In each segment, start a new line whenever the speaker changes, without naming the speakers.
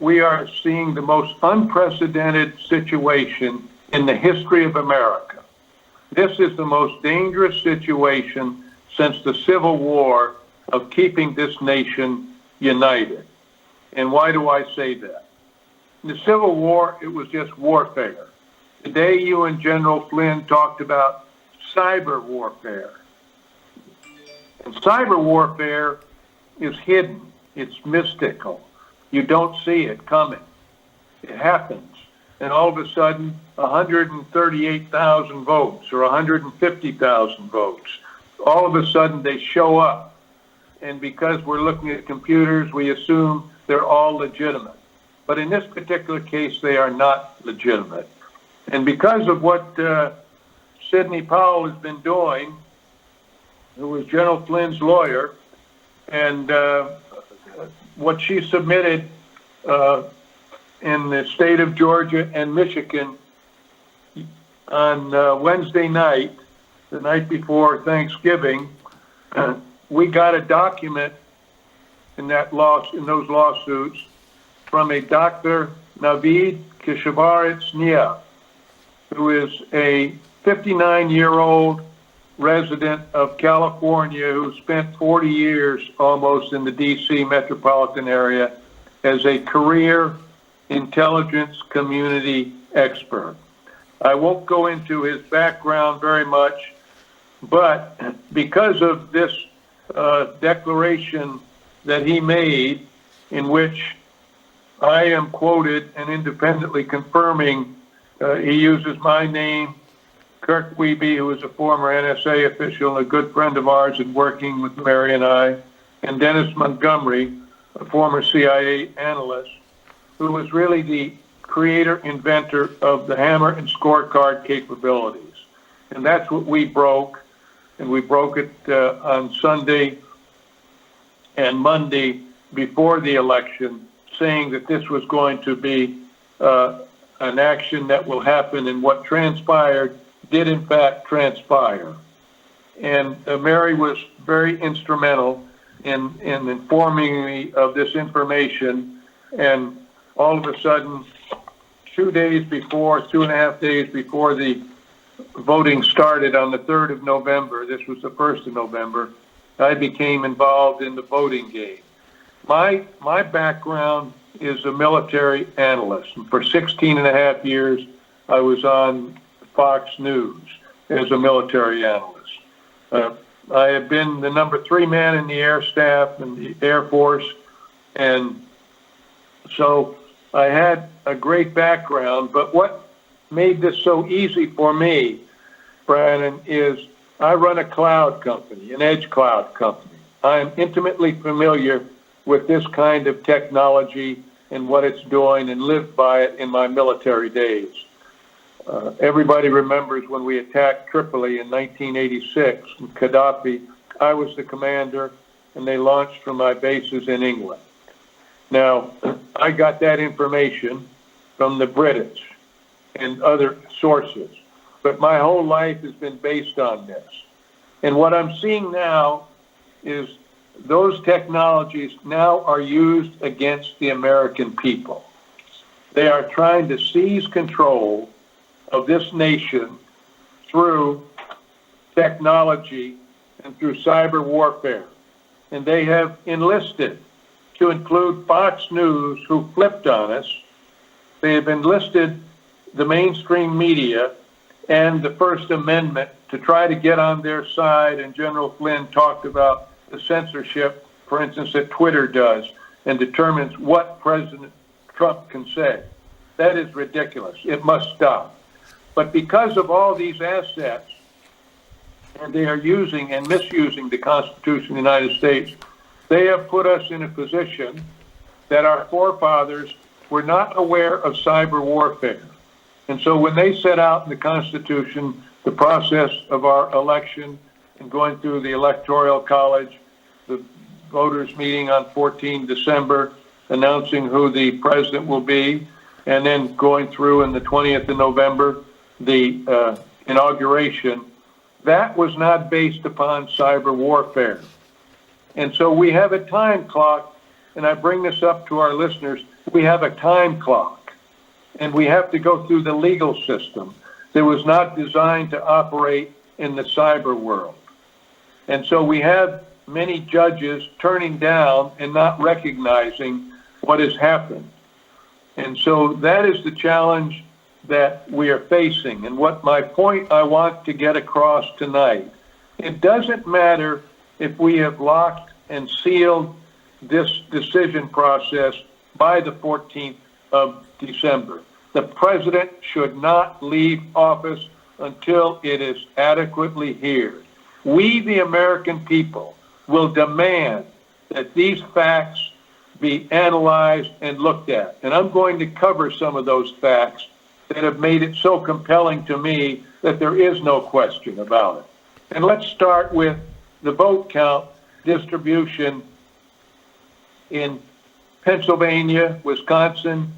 we are seeing the most unprecedented situation in the history of America. This is the most dangerous situation since the Civil War of keeping this nation united. And why do I say that? In the Civil War, it was just warfare. Today, you and General Flynn talked about cyber warfare. And cyber warfare is hidden. It's mystical. You don't see it coming. It happens. And all of a sudden, 138,000 votes or 150,000 votes, all of a sudden they show up. And because we're looking at computers, we assume they're all legitimate. But in this particular case, they are not legitimate. And because of what Sidney Powell has been doing, who was General Flynn's lawyer, and what she submitted in the state of Georgia and Michigan on Wednesday night, the night before Thanksgiving, we got a document in those lawsuits from a Dr. Navid Kishavaretz-Nia, who is a 59-year-old resident of California who spent 40 years almost in the D.C. metropolitan area as a career intelligence community expert. I won't go into his background very much, but because of this declaration that he made, in which I am quoted and independently confirming, he uses my name, Kirk Wiebe, who is a former NSA official and a good friend of ours and working with Mary and I, and Dennis Montgomery, a former CIA analyst, who was really the creator, inventor of the hammer and scorecard capabilities. And that's what we broke, and we broke it on Sunday and Monday before the election, saying that this was going to be an action that will happen, and what transpired did in fact transpire. And Mary was very instrumental in informing me of this information, and all of a sudden, 2.5 days before the voting started on the 3rd of November, this was the 1st of November, I became involved in the voting game. My background is a military analyst. And for 16 and a half years, I was on Fox News as a military analyst. I have been the number 3 man in the Air Staff and the Air Force, and so I had a great background. But what made this so easy for me, Brandon, is I run a cloud company, an edge cloud company. I am intimately familiar with this kind of technology and what it's doing, and lived by it in my military days. Everybody remembers when we attacked Tripoli in 1986, and Gaddafi. I was the commander, and they launched from my bases in England. Now, I got that information from the British and other sources, but my whole life has been based on this. And what I'm seeing now is those technologies now are used against the American people. They are trying to seize control of this nation through technology and through cyber warfare. And they have enlisted, to include Fox News, who flipped on us. They have enlisted the mainstream media and the First Amendment to try to get on their side. And General Flynn talked about the censorship, for instance, that Twitter does and determines what President Trump can say. That is ridiculous. It must stop. But because of all these assets, and they are using and misusing the Constitution of the United States, they have put us in a position that our forefathers were not aware of cyber warfare. And so when they set out in the Constitution the process of our election and going through the Electoral College, the voters meeting on 14 December, announcing who the president will be, and then going through in the 20th of November, the inauguration, that was not based upon cyber warfare. And so we have a time clock, and I bring this up to our listeners. we have a time clock, and we have to go through the legal system that was not designed to operate in the cyber world. And so we have many judges turning down and not recognizing what has happened. And so that is the challenge that we are facing. And what my point I want to get across tonight, it doesn't matter if we have locked and sealed this decision process by the 14th of December. The president should not leave office until it is adequately heard. We, the American people, will demand that these facts be analyzed and looked at. And I'm going to cover some of those facts that have made it so compelling to me that there is no question about it. And let's start with the vote count distribution in Pennsylvania, Wisconsin,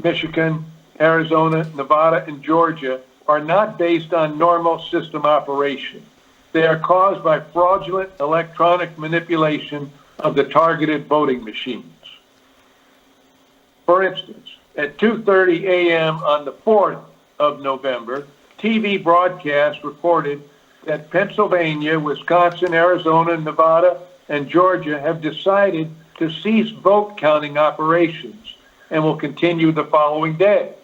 Michigan, Arizona, Nevada, and Georgia are not based on normal system operation. They are caused by fraudulent electronic manipulation of the targeted voting machines. For instance, at 2:30 a.m. on the 4th of November, TV broadcasts reported that Pennsylvania, Wisconsin, Arizona, Nevada, and Georgia have decided to cease vote counting operations and will continue the following day.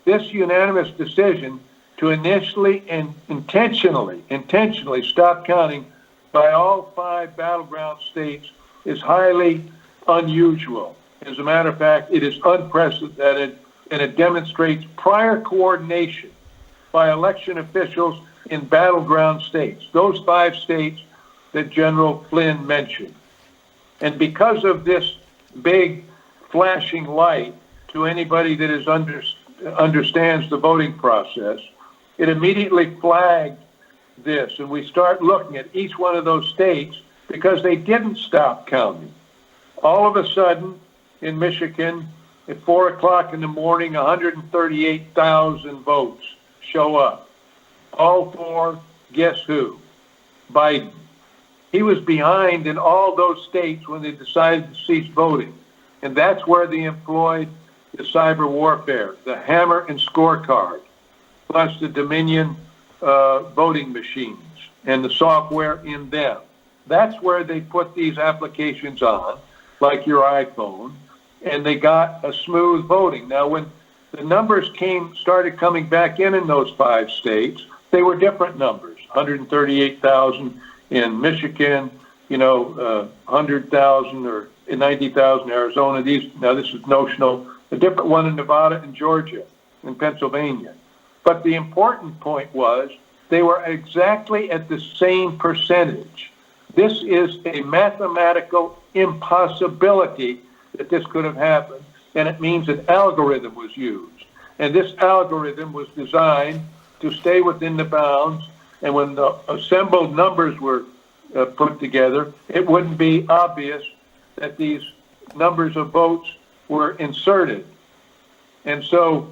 This unanimous decision to initially and intentionally stop counting by all 5 battleground states is highly unusual. As a matter of fact, it is unprecedented, and it demonstrates prior coordination by election officials in battleground states, those 5 states that General Flynn mentioned. And because of this big flashing light to anybody that understands the voting process, it immediately flagged this, and we start looking at each one of those states because they didn't stop counting. All of a sudden, in Michigan, at 4 o'clock in the morning, 138,000 votes show up. All for, guess who? Biden. He was behind in all those states when they decided to cease voting. And that's where they employed the cyber warfare, the hammer and scorecard, plus the Dominion voting machines and the software in them. That's where they put these applications on, like your iPhone, and they got a smooth voting. Now, when the numbers started coming back in those 5 states, they were different numbers, 138,000 in Michigan, 100,000 or 90,000 in Arizona. Now this is notional. A different one in Nevada and Georgia and Pennsylvania. But the important point was they were exactly at the same percentage. This is a mathematical impossibility that this could have happened, and it means an algorithm was used. And this algorithm was designed to stay within the bounds, and when the assembled numbers were put together, it wouldn't be obvious that these numbers of votes were inserted. And so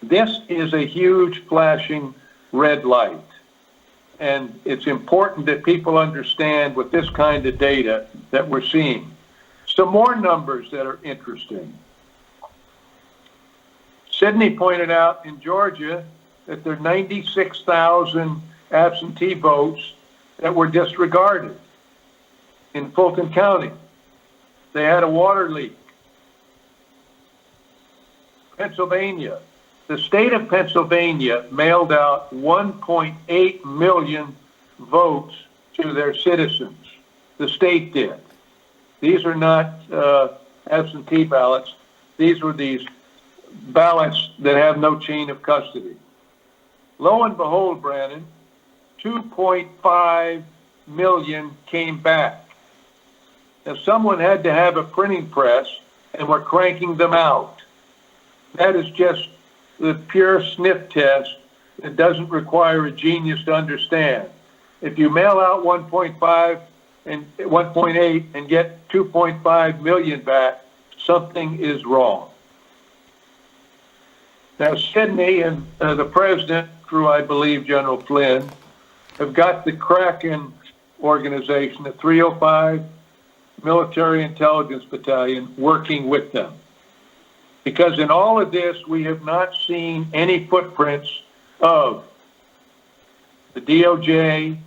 this is a huge flashing red light. And it's important that people understand with this kind of data that we're seeing. Some more numbers that are interesting. Sydney pointed out in Georgia that there are 96,000 absentee votes that were disregarded. In Fulton County, they had a water leak. Pennsylvania, the state of Pennsylvania mailed out 1.8 million votes to their citizens. The state did. These are not absentee ballots. These were these ballots that have no chain of custody. Lo and behold, Brandon, 2.5 million came back. Now, someone had to have a printing press, and we're cranking them out. That is just the pure sniff test that doesn't require a genius to understand. If you mail out 1.5 and 1.8 and get 2.5 million back, something is wrong. Now, Sydney and the president, through, I believe, General Flynn, have got the Kraken organization, the 305 Military Intelligence Battalion working with them. Because in all of this, we have not seen any footprints of the DOJ,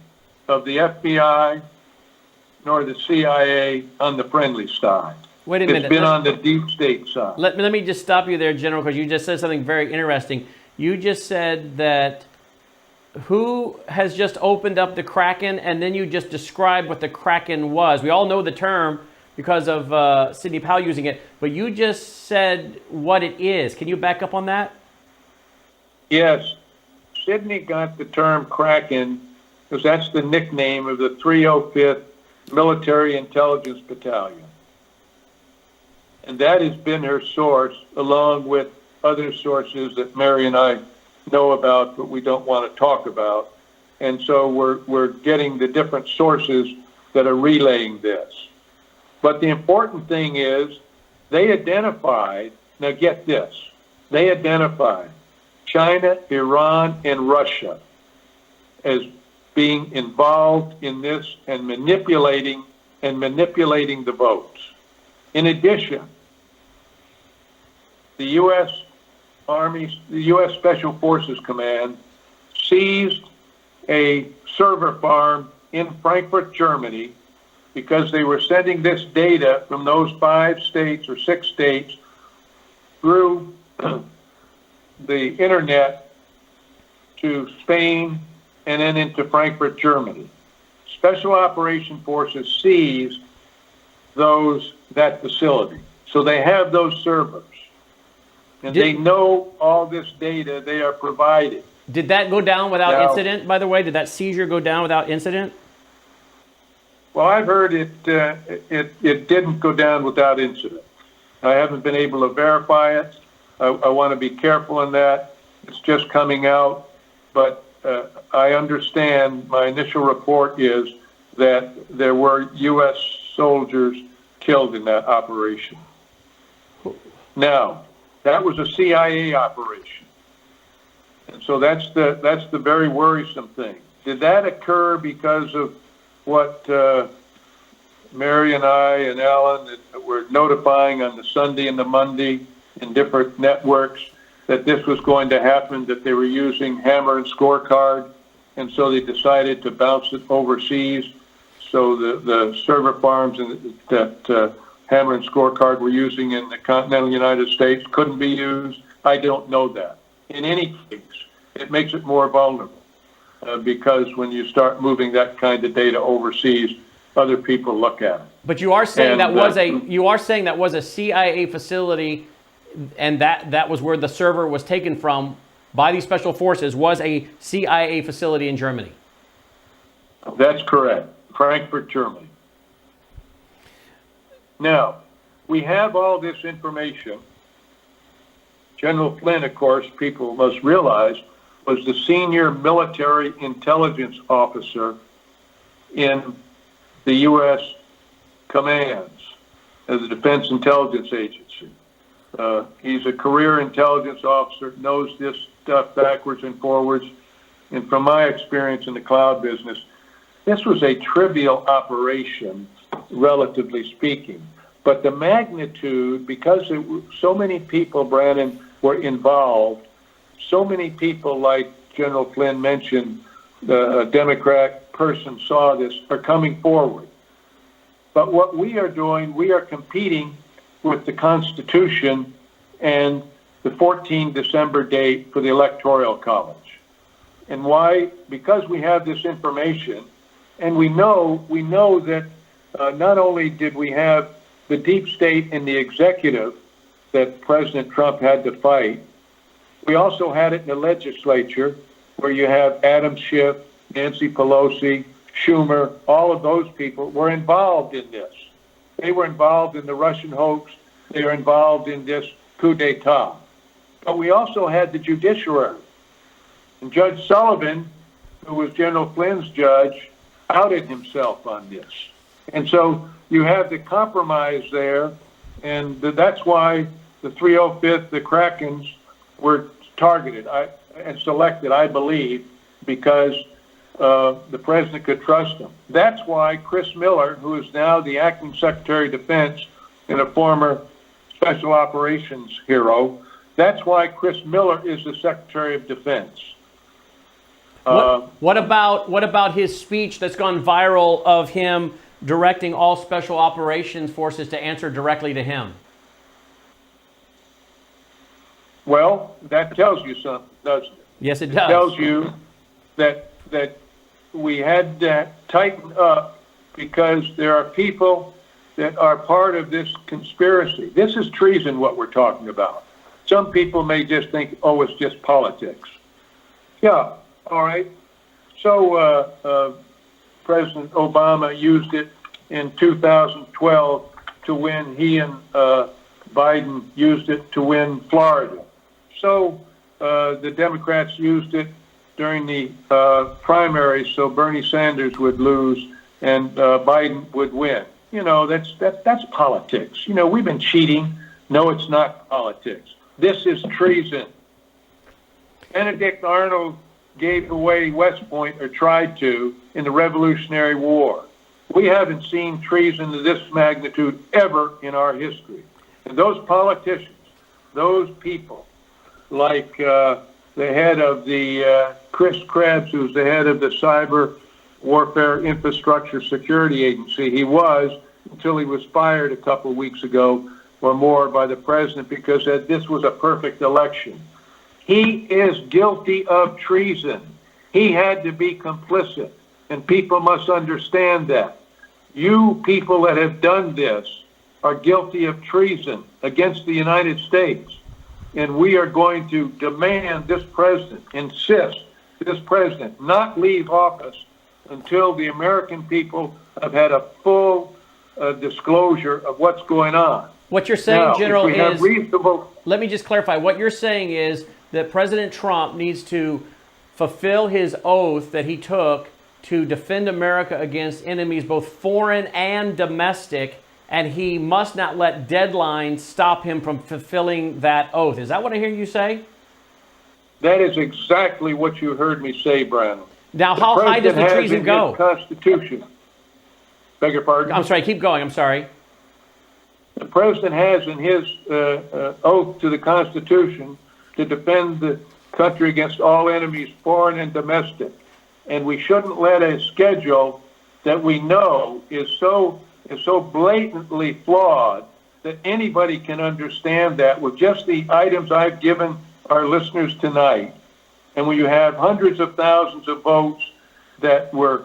of the FBI, nor the CIA on the friendly side.
Wait a minute.
It's been on the deep state side.
Let me just stop you there, General, because you just said something very interesting. You just said that who has just opened up the Kraken, and then you just described what the Kraken was. We all know the term because of Sidney Powell using it, but you just said what it is. Can you back up on that?
Yes. Sidney got the term Kraken because that's the nickname of the 305th Military Intelligence Battalion. And that has been her source, along with other sources that Mary and I know about, but we don't want to talk about. And so we're getting the different sources that are relaying this. But the important thing is they identified, now get this, they identified China, Iran, and Russia as being involved in this and manipulating the votes. In addition, the U.S. Army, the U.S. Special Forces Command seized a server farm in Frankfurt, Germany, because they were sending this data from those 5 states or 6 states through the internet to Spain and then into Frankfurt, Germany. Special Operation Forces seized that facility. So they have those servers. And they know all this data they are providing.
Did that go down without incident, by the way? Did that seizure go down without incident?
Well, I've heard it didn't go down without incident. I haven't been able to verify it. I want to be careful in that. It's just coming out. But I understand my initial report is that there were U.S. soldiers killed in that operation. Now, that was a CIA operation. And so that's the very worrisome thing. Did that occur because of what Mary and I and Alan were notifying on the Sunday and the Monday in different networks that this was going to happen, that they were using hammer and scorecard, and so they decided to bounce it overseas. So the server farms that hammer and scorecard were using in the continental United States couldn't be used. I don't know that. In any case, it makes it more vulnerable because when you start moving that kind of data overseas, other people look at it.
But you are saying that was a CIA facility, and that was where the server was taken from by these special forces, was a CIA facility in Germany.
That's correct. Frankfurt, Germany. Now, we have all this information. General Flynn, of course, people must realize, was the senior military intelligence officer in the U.S. commands of the Defense Intelligence Agency. He's a career intelligence officer, knows this stuff backwards and forwards. And from my experience in the cloud business, this was a trivial operation, relatively speaking. But the magnitude, because so many people, Brandon, were involved, so many people, like General Flynn mentioned, a Democrat person saw this, are coming forward. But what we are doing, we are competing with the Constitution and the 14 December date for the Electoral College. And why? Because we have this information, and we know that not only did we have the deep state in the executive that President Trump had to fight, we also had it in the legislature where you have Adam Schiff, Nancy Pelosi, Schumer, all of those people were involved in this. They were involved in the Russian hoax. They were involved in this coup d'etat. But we also had the judiciary. And Judge Sullivan, who was General Flynn's judge, outed himself on this. And so you have the compromise there, and that's why the 305th, the Krakens, were targeted and selected, I believe, because the president could trust him. That's why Chris Miller, who is now the acting Secretary of Defense and a former Special Operations hero, that's why Chris Miller is the Secretary of Defense.
What about his speech that's gone viral of him directing all Special Operations forces to answer directly to him?
Well, that tells you something, doesn't it?
Yes, it
It
does.
tells you that we had to tighten up because there are people that are part of this conspiracy. This is treason, what we're talking about. Some people may just think, oh, it's just politics. Yeah, all right. So President Obama used it in 2012 to win. He and Biden used it to win Florida. So the Democrats used it during the primaries so Bernie Sanders would lose and Biden would win. You know, that's politics. You know, we've been cheating. No, it's not politics. This is treason. Benedict Arnold gave away West Point, or tried to, in the Revolutionary War. We haven't seen treason of this magnitude ever in our history. And those politicians, those people, like the head of the Chris Krebs, who's the head of the Cyber Warfare Infrastructure Security Agency. He was until he was fired a couple of weeks ago or more by the president because this was a perfect election. He is guilty of treason. He had to be complicit, and people must understand that. You people that have done this are guilty of treason against the United States, and we are going to demand this president, insist this president not leave office until the American people have had a full disclosure of what's going on.
What you're saying,
Now,
General,
if we have
is,
reasonable,
let me just clarify. What you're saying is that President Trump needs to fulfill his oath that he took to defend America against enemies, both foreign and domestic, and he must not let deadlines stop him from fulfilling that oath. Is that what I hear you say?
that is exactly what you heard me say, Brandon.
Now, how high does the treason go?
Constitution. Beg your pardon?
I'm sorry, keep going. I'm sorry.
The president has in his oath to the Constitution to defend the country against all enemies, foreign and domestic. And we shouldn't let a schedule that we know is so blatantly flawed that anybody can understand that with just the items I've given our listeners tonight. And when you have hundreds of thousands of votes that were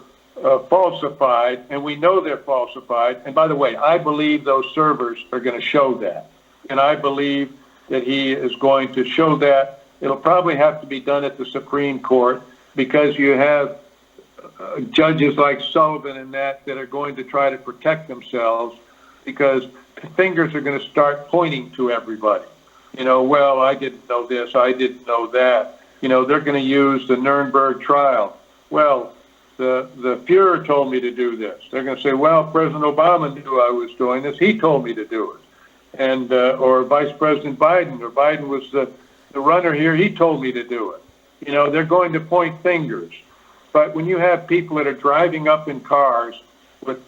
falsified, and we know they're falsified. And by the way, I believe those servers are going to show that. And I believe that he is going to show that. It'll probably have to be done at the Supreme Court because you have judges like Sullivan and that are going to try to protect themselves because fingers are going to start pointing to everybody. You know, well, I didn't know this, I didn't know that. You know, they're going to use the Nuremberg trial. Well, the Fuhrer told me to do this. They're going to say, well, President Obama knew I was doing this. He told me to do it. And or Vice President Biden, or Biden was the runner here. He told me to do it. You know, they're going to point fingers. But when you have people that are driving up in cars with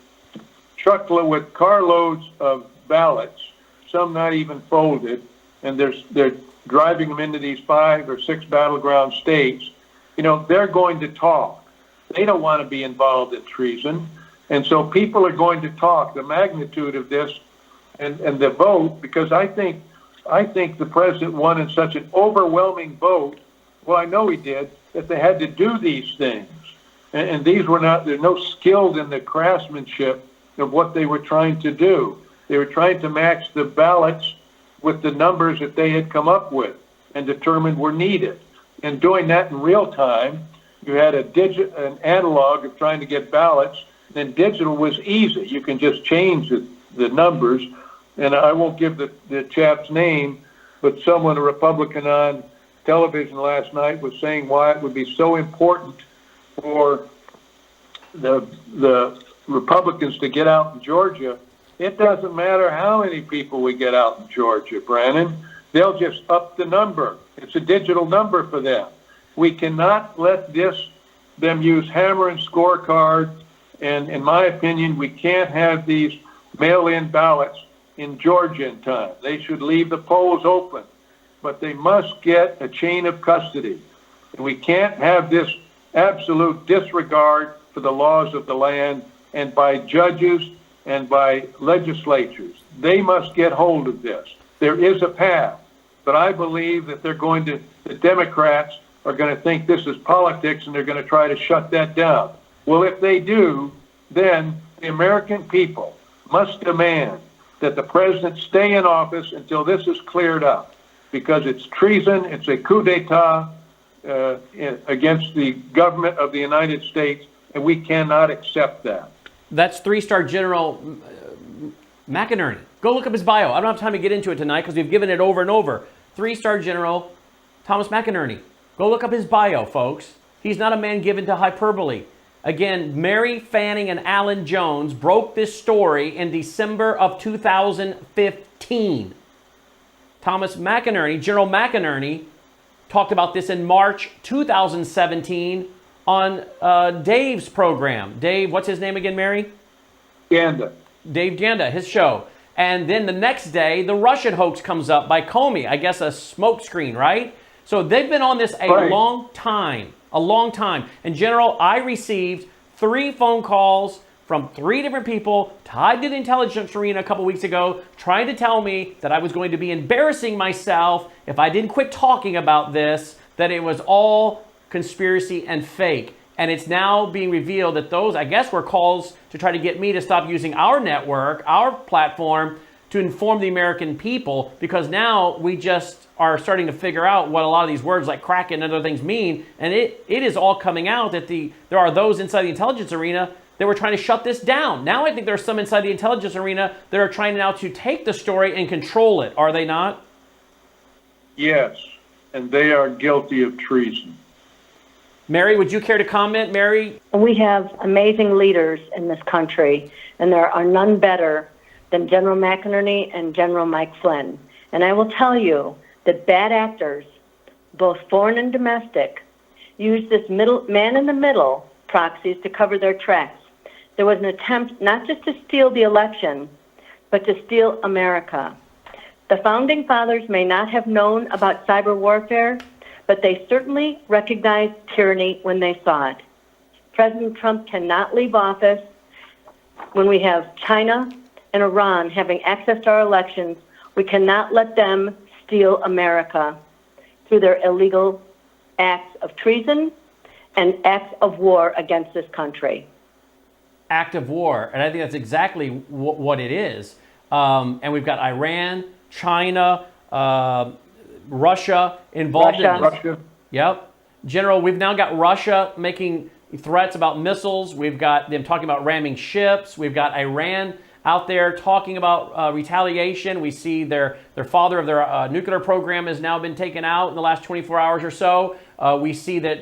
carloads of ballots, some not even folded, and they're driving them into these 5 or 6 battleground states, you know, they're going to talk. They don't want to be involved in treason. And so people are going to talk the magnitude of this and the vote, because I think the president won in such an overwhelming vote. Well, I know he did, that they had to do these things. And these were not, they're no skilled in the craftsmanship of what they were trying to do. They were trying to match the ballots with the numbers that they had come up with and determined were needed. And doing that in real time, you had an analog of trying to get ballots, then digital was easy. You can just change the numbers. And I won't give the chap's name, but someone, a Republican on television last night, was saying why it would be so important for the Republicans to get out in Georgia. It doesn't matter how many people we get out in Georgia, Brandon. They'll just up the number. It's a digital number for them. We cannot let this them use hammer and scorecard. And in my opinion, we can't have these mail-in ballots in Georgia in time. They should leave the polls open, but they must get a chain of custody. And we can't have this absolute disregard for the laws of the land and by judges and by legislatures. They must get hold of this. There is a path, but I believe that the Democrats are going to think this is politics and they're going to try to shut that down. Well, if they do, then the American people must demand that the president stay in office until this is cleared up, because it's treason, it's a coup d'etat against the government of the United States, and we cannot accept that.
That's three-star General McInerney. Go look up his bio. I don't have time to get into it tonight because we've given it over and over. Three-star General Thomas McInerney. Go look up his bio, folks. He's not a man given to hyperbole. Again, Mary Fanning and Alan Jones broke this story in December of 2015. Thomas McInerney, General McInerney, talked about this in March 2017 on Dave's program. Dave, what's his name again, Mary?
Ganda.
Dave Janda, his show. And then the next day, the Russian hoax comes up by Comey. I guess a smokescreen, right? So they've been on this a long time. A long time. And General, I received 3 phone calls from 3 different people tied to the intelligence arena a couple weeks ago, trying to tell me that I was going to be embarrassing myself if I didn't quit talking about this, that it was all conspiracy and fake. And it's now being revealed that those, I guess, were calls to try to get me to stop using our network, our platform, to inform the American people, because now we just are starting to figure out what a lot of these words like Kraken and other things mean. And it is all coming out that there are those inside the intelligence arena that were trying to shut this down. Now I think there are some inside the intelligence arena that are trying now to take the story and control it. Are they not?
Yes, and they are guilty of treason.
Mary, would you care to comment, Mary?
We have amazing leaders in this country, and there are none better than General McInerney and General Mike Flynn. And I will tell you that bad actors, both foreign and domestic, use this man in the middle proxies to cover their tracks. There was an attempt not just to steal the election, but to steal America. The Founding Fathers may not have known about cyber warfare, but they certainly recognized tyranny when they saw it. President Trump cannot leave office when we have China and Iran having access to our elections. We cannot let them steal America through their illegal acts of treason and acts of war against this country.
Act of war, and I think that's exactly what it is. And we've got Iran, China, Russia involved in this.
Russia.
Yep. General, we've now got Russia making threats about missiles. We've got them talking about ramming ships. We've got Iran out there talking about retaliation. We see their father of their nuclear program has now been taken out in the last 24 hours or so. We see that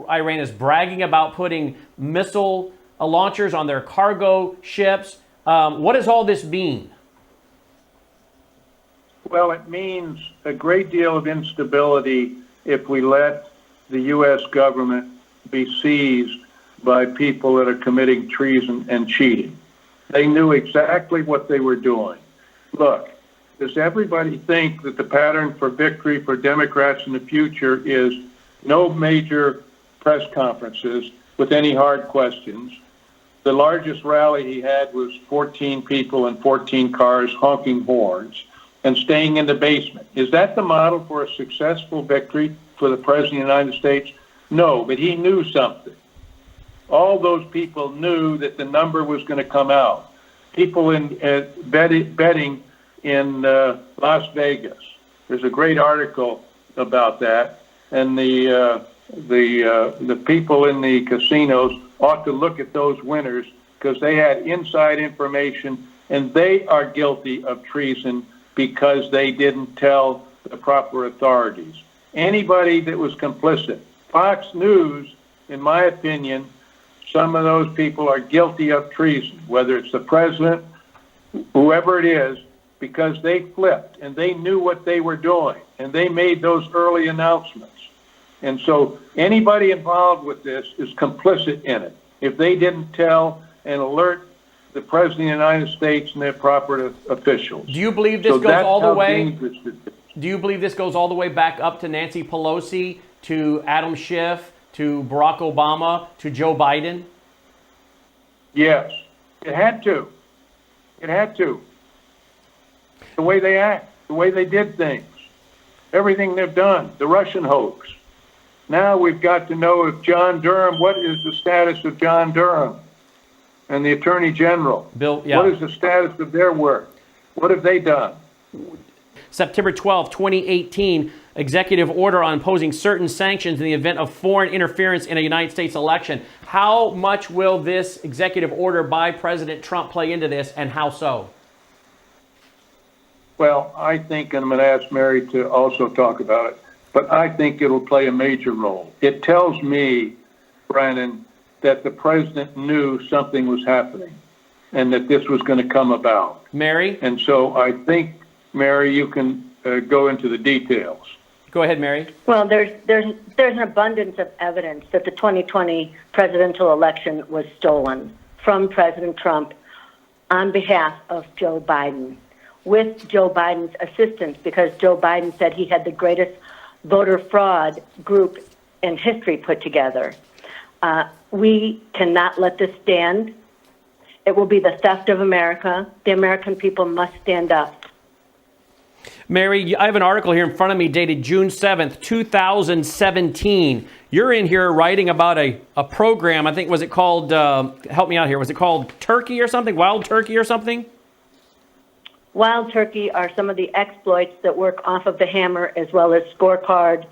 Iran is bragging about putting missile launchers on their cargo ships. What does all this mean?
Well, it means a great deal of instability if we let the U.S. government be seized by people that are committing treason and cheating. They knew exactly what they were doing. Look, does everybody think that the pattern for victory for Democrats in the future is no major press conferences with any hard questions? The largest rally he had was 14 people in 14 cars honking horns and staying in the basement. Is that the model for a successful victory for the President of the United States? No, but he knew something. All those people knew that the number was going to come out. People in betting in Las Vegas. There's a great article about that, and the people in the casinos ought to look at those winners because they had inside information, and they are guilty of treason because they didn't tell the proper authorities. Anybody that was complicit. Fox News, in my opinion, some of those people are guilty of treason, whether it's the president, whoever it is, because they flipped and they knew what they were doing and they made those early announcements. And so anybody involved with this is complicit in it. If they didn't tell and alert the President of the United States and their proper officials.
Do you believe this
So
goes
that's
all the
how
way?
dangerous it is.
Do you believe this goes all the way back up to Nancy Pelosi, to Adam Schiff, to Barack Obama, to Joe Biden?
Yes, it had to. It had to. The way they act, the way they did things, everything they've done, the Russian hoax. Now we've got to know if John Durham, what is the status of John Durham and the Attorney General?
Bill, yeah.
What is the status of their work? What have they done?
September 12, 2018, executive order on imposing certain sanctions in the event of foreign interference in a United States election. How much will this executive order by President Trump play into this, and how so?
Well, I think, and I'm going to ask Mary to also talk about it, but I think it'll play a major role. It tells me, Brandon, that the president knew something was happening and that this was going to come about.
Mary?
And so I think, Mary, you can go into the details.
Go ahead, Mary.
Well, there's an abundance of evidence that the 2020 presidential election was stolen from President Trump on behalf of Joe Biden, with Joe Biden's assistance, because Joe Biden said he had the greatest voter fraud group in history put together. We cannot let this stand. It will be the theft of America. The American people must stand up.
Mary, I have an article here in front of me dated June 7th, 2017. You're in here writing about a program, I think, was it called, help me out here, was it called Turkey or something? Wild Turkey or something?
Wild Turkey are some of the exploits that work off of the Hammer, as well as Scorecard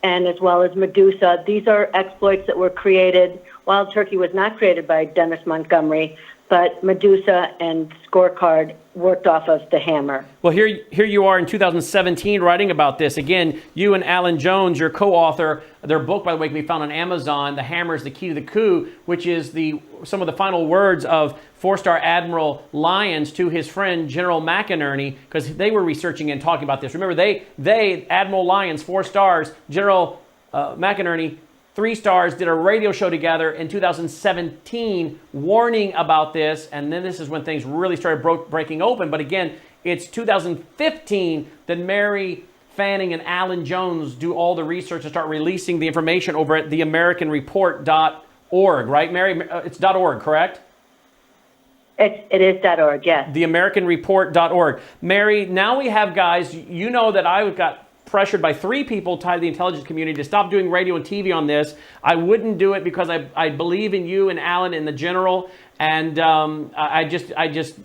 and as well as Medusa. These are exploits that were created. Wild Turkey was not created by Dennis Montgomery, but Medusa and Scorecard worked off of the Hammer.
Well, here you are in 2017 writing about this. Again, you and Alan Jones, your co-author, their book, by the way, can be found on Amazon, The Hammer is the Key to the Coup, which is some of the final words of four-star Admiral Lyons to his friend General McInerney, because they were researching and talking about this. Remember, they Admiral Lyons, 4 stars, General McInerney, 3 stars, did a radio show together in 2017 warning about this, and then this is when things really started breaking open. But again, it's 2015 that Mary Fanning and Alan Jones do all the research and start releasing the information over at theamericanreport.org, right, Mary? It's .org, correct?
It is .org, yes.
Theamericanreport.org. Mary, now we have guys, you know that I got pressured by 3 people tied to the intelligence community to stop doing radio and TV on this. I wouldn't do it because I believe in you and Alan and the general, and I just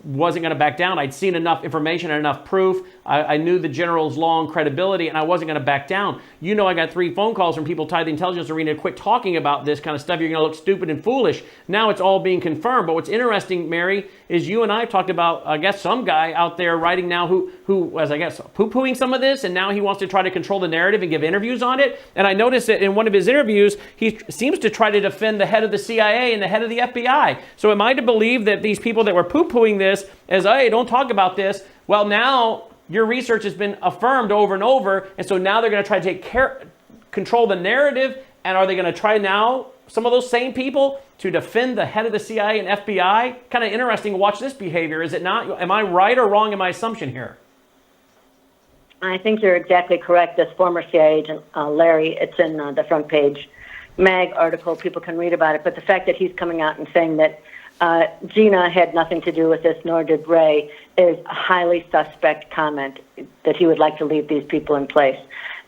wasn't going to back down. I'd seen enough information and enough proof. I knew the general's long credibility, and I wasn't going to back down. You know, I got 3 phone calls from people tied to the intelligence arena to quit talking about this kind of stuff. You're going to look stupid and foolish. Now it's all being confirmed. But what's interesting, Mary, is you and I have talked about, I guess, some guy out there writing now who was, I guess, poo-pooing some of this, and now he wants to try to control the narrative and give interviews on it. And I noticed that in one of his interviews, he seems to try to defend the head of the CIA and the head of the FBI. So am I to believe that these people that were poo-pooing this as, hey, don't talk about this, well, now your research has been affirmed over and over, and so now they're going to try to control the narrative, and are they going to try now, some of those same people, to defend the head of the CIA and FBI? Kind of interesting to watch this behavior, is it not? Am I right or wrong in my assumption here?
I think you're exactly correct. This former CIA agent, Larry, it's in the front page mag article. People can read about it. But the fact that he's coming out and saying that Gina had nothing to do with this, nor did Ray, is a highly suspect comment that he would like to leave these people in place.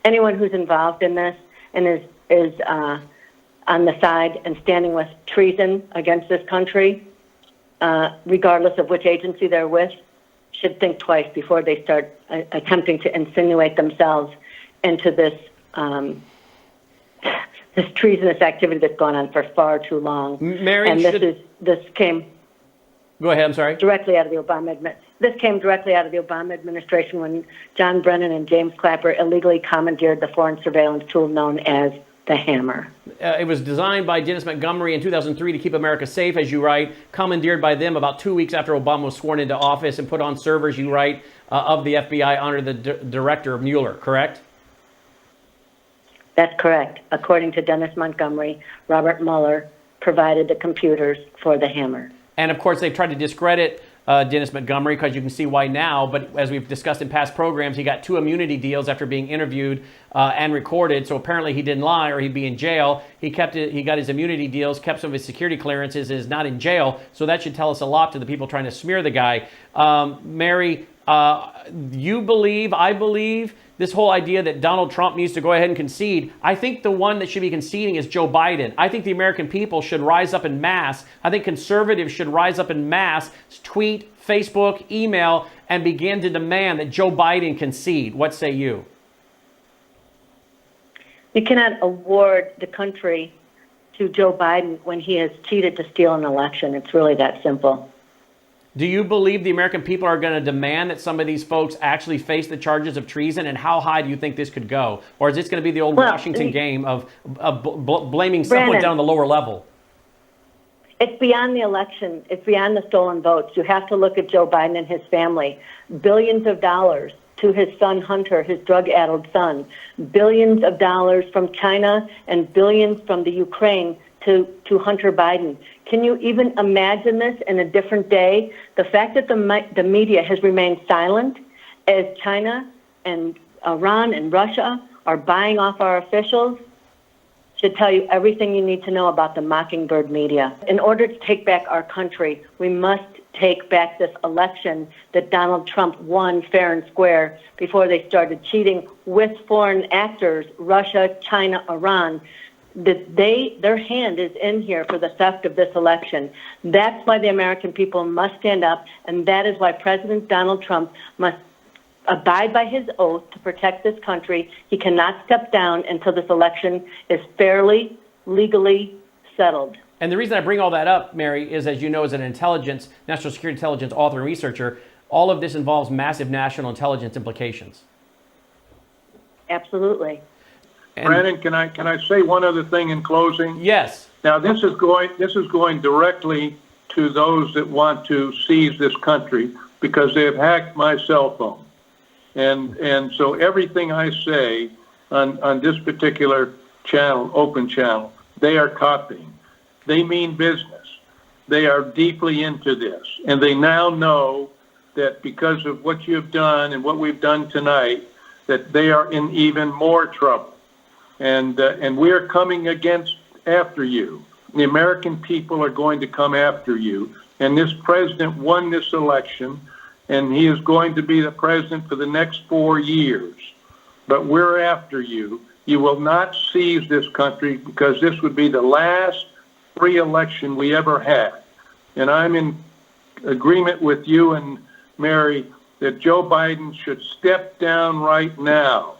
Anyone who's involved in this and is on the side and standing with treason against this country, regardless of which agency they're with, should think twice before they start attempting to insinuate themselves into this this treasonous activity that's gone on for far too long.
Mary,
and this came.
Go ahead. I'm sorry.
Directly out of the This came directly out of the Obama administration when John Brennan and James Clapper illegally commandeered the foreign surveillance tool known as the Hammer.
It was designed by Dennis Montgomery in 2003 to keep America safe, as you write, commandeered by them about 2 weeks after Obama was sworn into office and put on servers, you write, of the FBI under the director of Mueller, correct?
That's correct. According to Dennis Montgomery, Robert Mueller provided the computers for the hammer.
And of course, they've tried to discredit Dennis Montgomery, because you can see why now. But as we've discussed in past programs, he got 2 immunity deals after being interviewed and recorded. So apparently he didn't lie, or he'd be in jail. He kept it. He got his immunity deals, kept some of his security clearances, is not in jail. So that should tell us a lot to the people trying to smear the guy. Mary, you believe, I believe, this whole idea that Donald Trump needs to go ahead and concede. I think the one that should be conceding is Joe Biden. I think the American people should rise up in mass. I think conservatives should rise up in mass, tweet, Facebook, email, and begin to demand that Joe Biden concede. What say you?
You cannot award the country to Joe Biden when he has cheated to steal an election. It's really that simple.
Do you believe the American people are going to demand that some of these folks actually face the charges of treason? And how high do you think this could go? Or is this going to be the old Washington game of blaming someone down the lower level?
It's beyond the election. It's beyond the stolen votes. You have to look at Joe Biden and his family. Billions of dollars to his son Hunter, his drug-addled son. Billions of dollars from China and billions from the Ukraine to Hunter Biden. Can you even imagine this in a different day? The fact that the media has remained silent as China and Iran and Russia are buying off our officials should tell you everything you need to know about the mockingbird media. In order to take back our country, we must take back this election that Donald Trump won fair and square before they started cheating with foreign actors, Russia, China, Iran. That their hand is in here for the theft of this election. That's why the American people must stand up, and that is why President Donald Trump must abide by his oath to protect this country. He cannot step down until this election is fairly, legally settled.
And the reason I bring all that up, Mary, is, as you know, as an intelligence, national security intelligence author and researcher, all of this involves massive national intelligence implications.
Absolutely.
And
Brandon, can I say one other thing in closing?
yes.
Now, this is going directly to those that want to seize this country, because they have hacked my cell phone, and so everything I say on this particular channel, open channel, they are copying. They mean business. They are deeply into this, and they now know that because of what you have done and what we've done tonight, that they are in even more trouble. And we're coming after you. The American people are going to come after you. And this president won this election, and he is going to be the president for the next 4 years. But we're after you. You will not seize this country, because this would be the last free election we ever had. And I'm in agreement with you and Mary that Joe Biden should step down right now